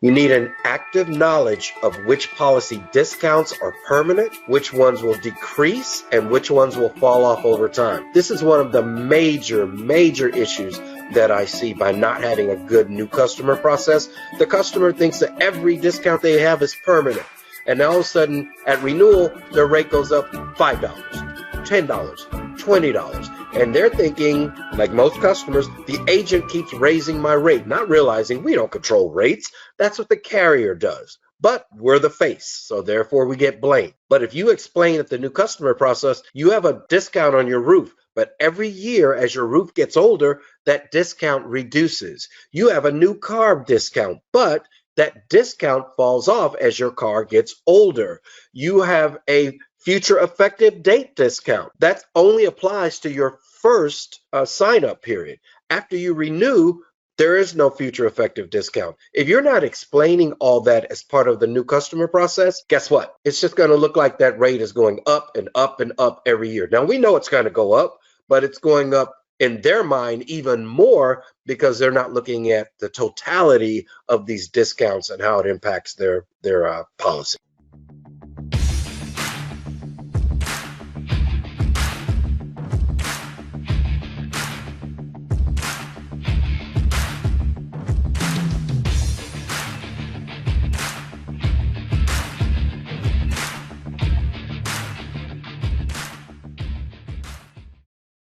You need an active knowledge of which policy discounts are permanent, which ones will decrease, and which ones will fall off over time. This is one of the major issues that I see by not having a good new customer process. The customer thinks that every discount they have is permanent. And all of a sudden, at renewal, their rate goes up $5, $10, $20. And they're thinking, like most customers, the agent keeps raising my rate, not realizing we don't control rates. That's what the carrier does. But we're the face, so therefore we get blamed. But if you explain at the new customer process, you have a discount on your roof, but every year as your roof gets older, that discount reduces. You have a new car discount, but that discount falls off as your car gets older. You have a future effective date discount. That only applies to your first sign-up period. After you renew, there is no future effective discount. If you're not explaining all that as part of the new customer process, guess what? It's just going to look like that rate is going up and up and up every year. Now, we know it's going to go up, but it's going up in their mind even more because they're not looking at the totality of these discounts and how it impacts their policy.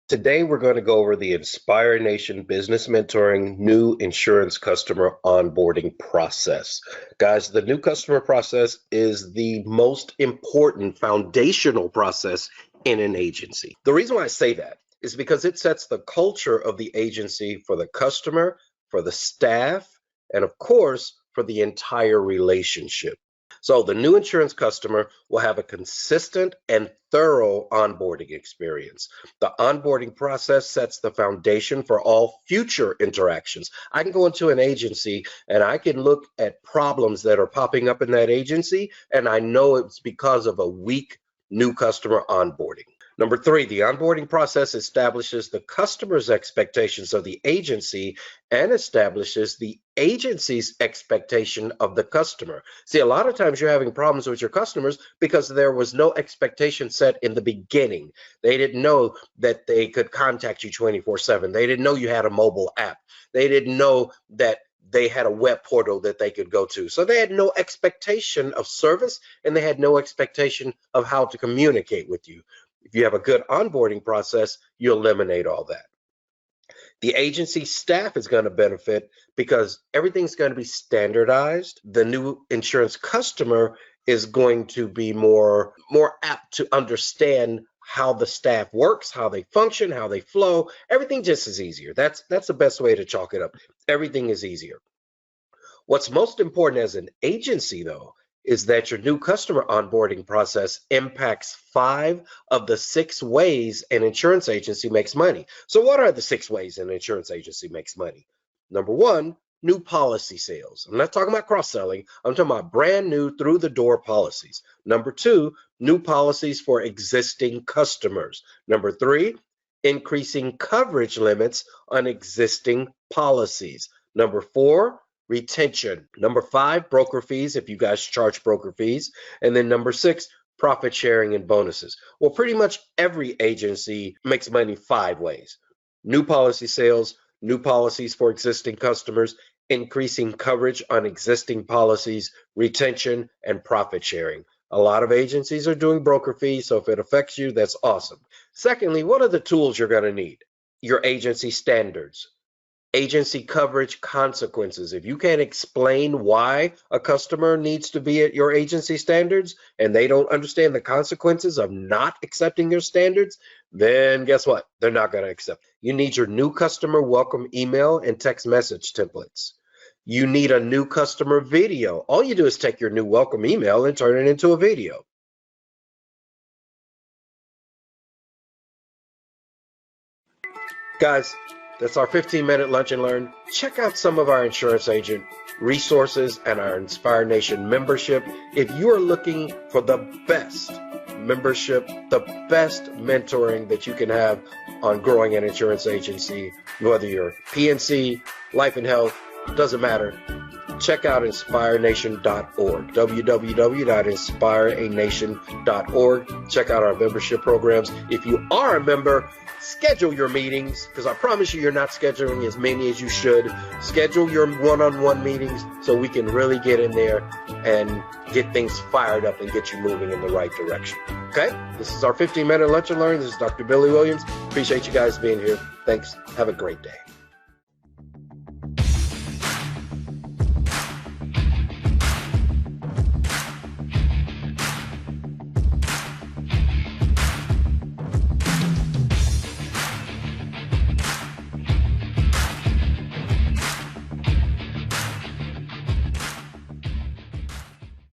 Today, we're going to go over the Inspire Nation Business Mentoring New Insurance Customer Onboarding Process. Guys, the new customer process is the most important foundational process in an agency. The reason why I say that is because it sets the culture of the agency for the customer, for the staff, and of course, for the entire relationship. So the new insurance customer will have a consistent and thorough onboarding experience. The onboarding process sets the foundation for all future interactions. I can go into an agency and I can look at problems that are popping up in that agency, and I know it's because of a weak new customer onboarding. Number 3, the onboarding process establishes the customer's expectations of the agency and establishes the agency's expectation of the customer. See, a lot of times you're having problems with your customers because there was no expectation set in the beginning. They didn't know that they could contact you 24/7. They didn't know you had a mobile app. They didn't know that they had a web portal that they could go to. So they had no expectation of service and they had no expectation of how to communicate with you. If you have a good onboarding process, you eliminate all that. The agency staff is going to benefit because everything's going to be standardized. The new insurance customer is going to be more apt to understand how the staff works, how they function, how they flow. Everything just is easier. That's the best way to chalk it up. Everything is easier. What's most important as an agency, though, is that your new customer onboarding process impacts 5 of the 6 ways an insurance agency makes money. So what are the 6 ways an insurance agency makes money? Number 1, new policy sales. I'm not talking about cross-selling. I'm talking about brand new through the door policies. Number 2, new policies for existing customers. Number 3, increasing coverage limits on existing policies. Number 4, retention. Number 5, broker fees, if you guys charge broker fees. And then number 6, profit sharing and bonuses. Well, pretty much every agency makes money 5 ways. New policy sales, new policies for existing customers, increasing coverage on existing policies, retention, and profit sharing. A lot of agencies are doing broker fees, so if it affects you, that's awesome. Secondly, what are the tools you're going to need? Your agency standards. Agency coverage consequences. If you can't explain why a customer needs to be at your agency standards and they don't understand the consequences of not accepting your standards, then guess what? They're not going to accept. You need your new customer welcome email and text message templates. You need a new customer video. All you do is take your new welcome email and turn it into a video. Guys, that's our 15-minute lunch and learn. Check out some of our insurance agent resources and our Inspire Nation membership. If you are looking for the best membership, the best mentoring that you can have on growing an insurance agency, whether you're PNC, life and health, doesn't matter. check out inspirenation.org, www.inspireanation.org. Check out our membership programs. If you are a member, schedule your meetings, because I promise you're not scheduling as many as you should. Schedule your one-on-one meetings so we can really get in there and get things fired up and get you moving in the right direction. Okay? This is our 15-minute lunch and learn. This is Dr. Billy Williams. Appreciate you guys being here. Thanks. Have a great day.